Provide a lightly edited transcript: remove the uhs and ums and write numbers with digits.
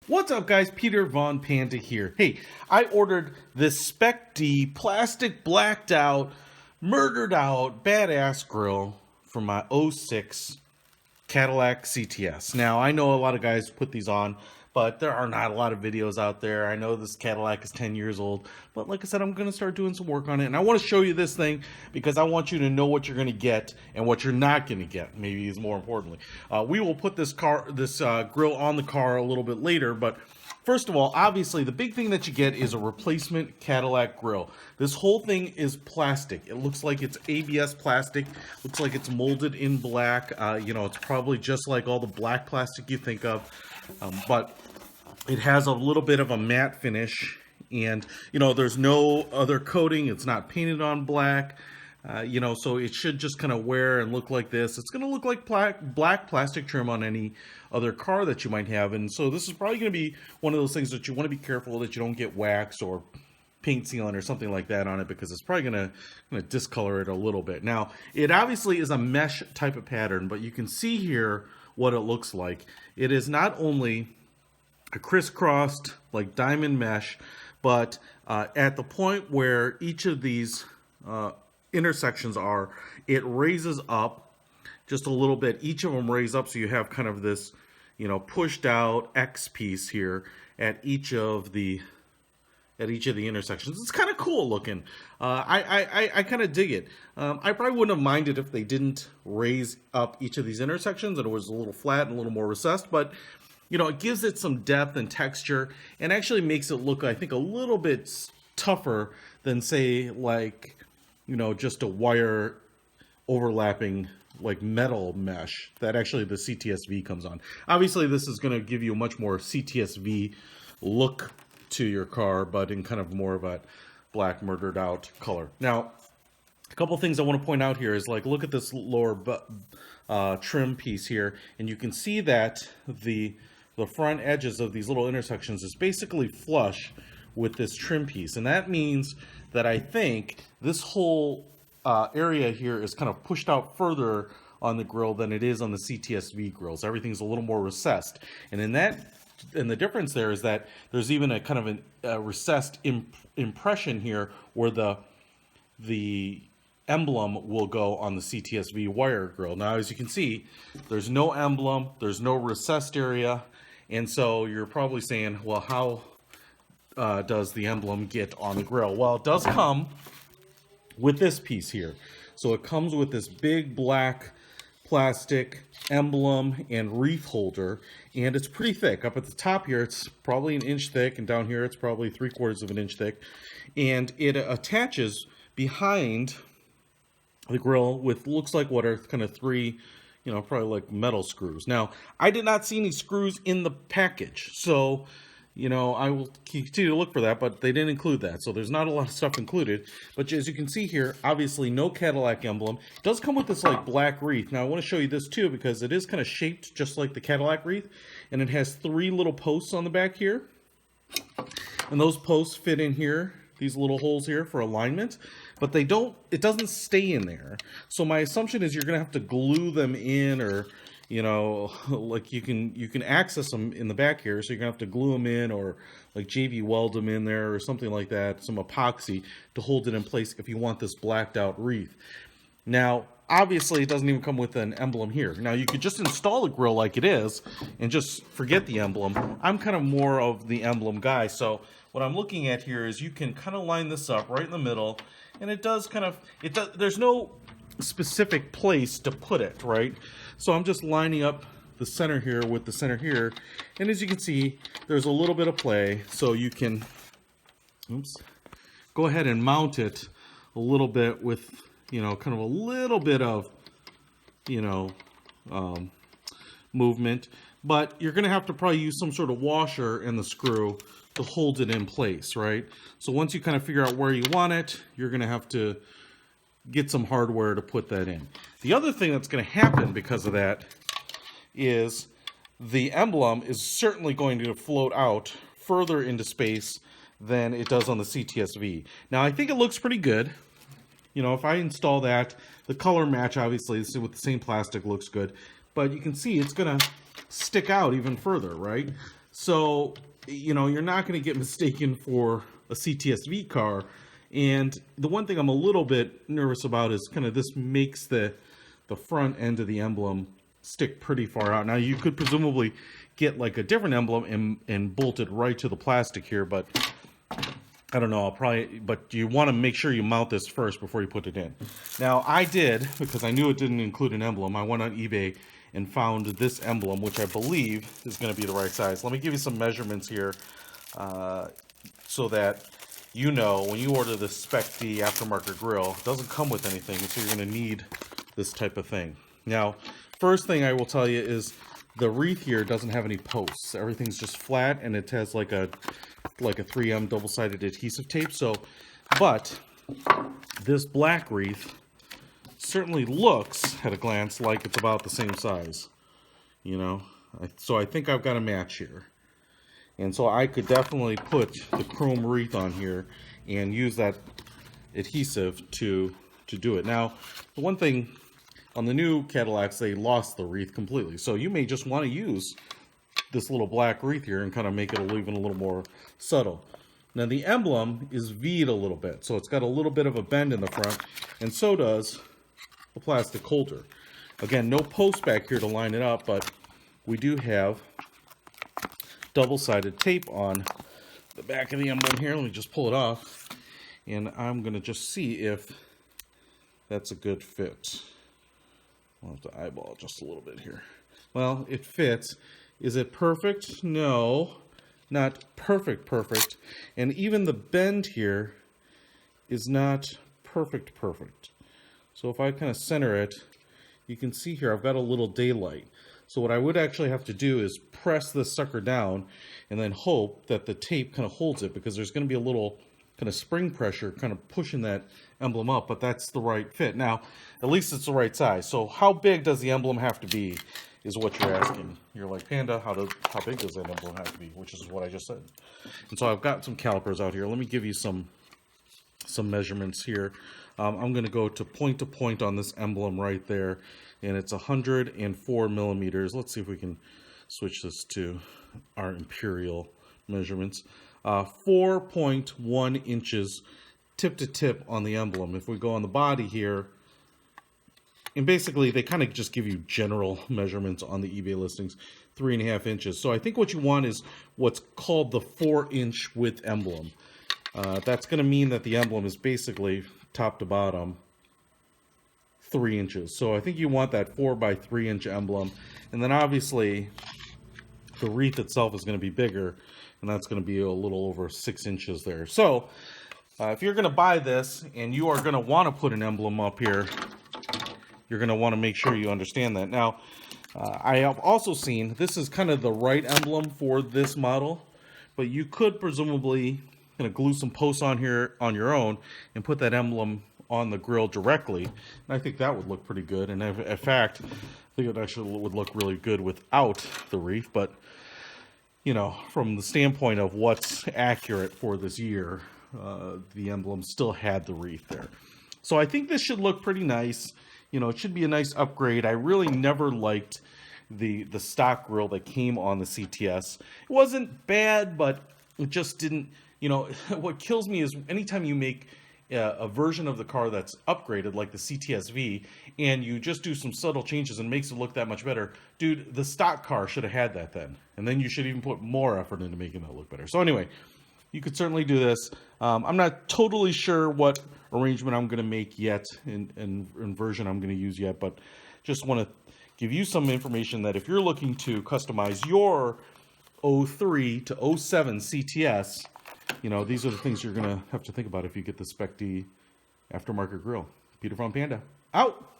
What's up, guys? Peter Von Panda here. Hey, I ordered this Spec-D plastic blacked out, murdered out, badass grill for my 06 Cadillac CTS. Now, I know a lot of guys put these on, but there are not a lot of videos out there. I know this Cadillac is 10 years old, but like I said, I'm going to start doing some work on it. And I want to show you this thing because I want you to know what you're going to get and what you're not going to get, maybe is more importantly. We will put this grill on the car a little bit later, but first of all, obviously, the big thing that you get is a replacement Cadillac grill. This whole thing is plastic. It looks like it's ABS plastic. Looks like it's molded in black. You know, it's probably just like all the black plastic you think of, but it has a little bit of a matte finish. And, you know, there's no other coating. It's not painted on black. You know, so it should just kind of wear and look like this. It's going to look like black plastic trim on any other car that you might have. And so this is probably going to be one of those things that you want to be careful that you don't get wax or paint sealant or something like that on it, because it's probably going to discolor it a little bit. Now, it obviously is a mesh type of pattern, but you can see here what it looks like. It is not only a crisscrossed like diamond mesh, but at the point where each of these intersections are, it raises up just a little bit. Each of them raise up, so you have kind of this, you know, pushed out X piece here at each of the intersections. It's kind of cool looking. I kind of dig it. I probably wouldn't have minded if they didn't raise up each of these intersections and it was a little flat and a little more recessed, but you know, it gives it some depth and texture and actually makes it look, I think, a little bit tougher than, say, like, you know, just a wire overlapping like metal mesh that actually the CTS-V comes on. Obviously, this is going to give you a much more CTS-V look to your car, but in kind of more of a black murdered out color. Now, a couple things I want to point out here is, like, look at this lower trim piece here, and you can see that the front edges of these little intersections is basically flush with this trim piece, and that means that I think this whole area here is kind of pushed out further on the grill than it is on the CTS-V grills. Everything's a little more recessed, and the difference there is that there's even a kind of a recessed impression here where the emblem will go on the CTS-V wire grill. Now, as you can see, there's no emblem, there's no recessed area, and so you're probably saying, well, how does the emblem get on the grill? Well, it does come with this piece here. So it comes with this big black plastic emblem and wreath holder, and it's pretty thick. Up at the top here, it's probably an inch thick, and down here, it's probably 3/4 of an inch thick, and it attaches behind the grill with, looks like what are kind of three, you know, probably like metal screws. Now, I did not see any screws in the package, so, you know, I will continue to look for that, but they didn't include that, so there's not a lot of stuff included. But as you can see here, obviously no Cadillac emblem. It does come with this like black wreath. Now, I want to show you this too, because it is kind of shaped just like the Cadillac wreath, and it has 3 little posts on the back here, and those posts fit in here, these little holes here for alignment, but it doesn't stay in there. So my assumption is you're gonna have to glue them in, or, you know, like you can access them in the back here, so you're gonna have to glue them in, or like JV weld them in there or something like that, some epoxy to hold it in place if you want this blacked out wreath. Now, obviously, it doesn't even come with an emblem here. Now, you could just install a grill like it is and just forget the emblem. I'm kind of more of the emblem guy, so what I'm looking at here is you can kind of line this up right in the middle, and it does kind of, there's no specific place to put it, right? So I'm just lining up the center here with the center here, and as you can see, there's a little bit of play, so you can, go ahead and mount it a little bit with, you know, kind of a little bit of, you know, movement, but you're going to have to probably use some sort of washer in the screw to hold it in place, right? So once you kind of figure out where you want it, you're going to have to get some hardware to put that in. The other thing that's going to happen because of that is the emblem is certainly going to float out further into space than it does on the CTS-V. Now, I think it looks pretty good. You know, if I install that, the color match, obviously, with the same plastic looks good, but you can see it's going to stick out even further, right? So, you know, you're not going to get mistaken for a CTS-V car. And the one thing I'm a little bit nervous about is kind of this makes the front end of the emblem stick pretty far out. Now, you could presumably get like a different emblem and bolt it right to the plastic here, but I don't know, but you want to make sure you mount this first before you put it in. Now, I did, because I knew it didn't include an emblem. I went on eBay and found this emblem, which I believe is going to be the right size. Let me give you some measurements here so that you know when you order the Spec-D aftermarket grill, it doesn't come with anything, so you're going to need this type of thing. Now, first thing I will tell you is the wreath here doesn't have any posts. Everything's just flat, and it has like a 3M double-sided adhesive tape. So, but this black wreath certainly looks at a glance like it's about the same size, you know. So I think I've got a match here, and so I could definitely put the chrome wreath on here and use that adhesive to do it. Now, the one thing on the new Cadillacs, they lost the wreath completely, so you may just want to use this little black wreath here and kind of make it even a little more subtle. Now, the emblem is V'd a little bit, so it's got a little bit of a bend in the front, and so does the plastic holder. Again, no post back here to line it up, but we do have double-sided tape on the back of the emblem here. Let me just pull it off, and I'm going to just see if that's a good fit. I'll have to eyeball it just a little bit here. Well, it fits. Is it perfect? No, not perfect. And even the bend here is not perfect. So if I kind of center it, you can see here I've got a little daylight. So what I would actually have to do is press this sucker down and then hope that the tape kind of holds it, because there's going to be a little kind of spring pressure kind of pushing that emblem up, but that's the right fit. Now, at least it's the right size. So how big does the emblem have to be is what you're asking. You're like, Panda, how big does that emblem have to be? Which is what I just said. And so I've got some calipers out here. Let me give you some measurements here. I'm going to go to point on this emblem right there, and it's 104 millimeters. Let's see if we can switch this to our imperial measurements. 4.1 inches tip to tip on the emblem. If we go on the body here, and basically they kind of just give you general measurements on the eBay listings, 3.5 inches. So I think what you want is what's called the 4-inch width emblem. That's going to mean that the emblem is basically top to bottom 3 inches. So I think you want that 4 by 3 inch emblem, and then obviously the wreath itself is going to be bigger, and that's going to be a little over 6 inches there. So if you're going to buy this and you are going to want to put an emblem up here, you're going to want to make sure you understand that. Now, I have also seen this is kind of the right emblem for this model, but you could presumably kind of glue some posts on here on your own and put that emblem on the grill directly. And I think that would look pretty good. And in fact, I think it actually would look really good without the wreath. But, you know, from the standpoint of what's accurate for this year, the emblem still had the wreath there. So I think this should look pretty nice. You know, it should be a nice upgrade. I really never liked the stock grill that came on the CTS. It wasn't bad, but it just didn't, you know, what kills me is anytime you make a version of the car that's upgraded, like the CTS-V, and you just do some subtle changes and makes it look that much better. Dude, the stock car should have had that then. And then you should even put more effort into making that look better. So anyway, you could certainly do this. I'm not totally sure what arrangement I'm going to make yet and version I'm going to use yet, but just want to give you some information that if you're looking to customize your 03 to 07 CTS, you know, these are the things you're going to have to think about if you get the Spec-D aftermarket grill. Peter from Panda, out!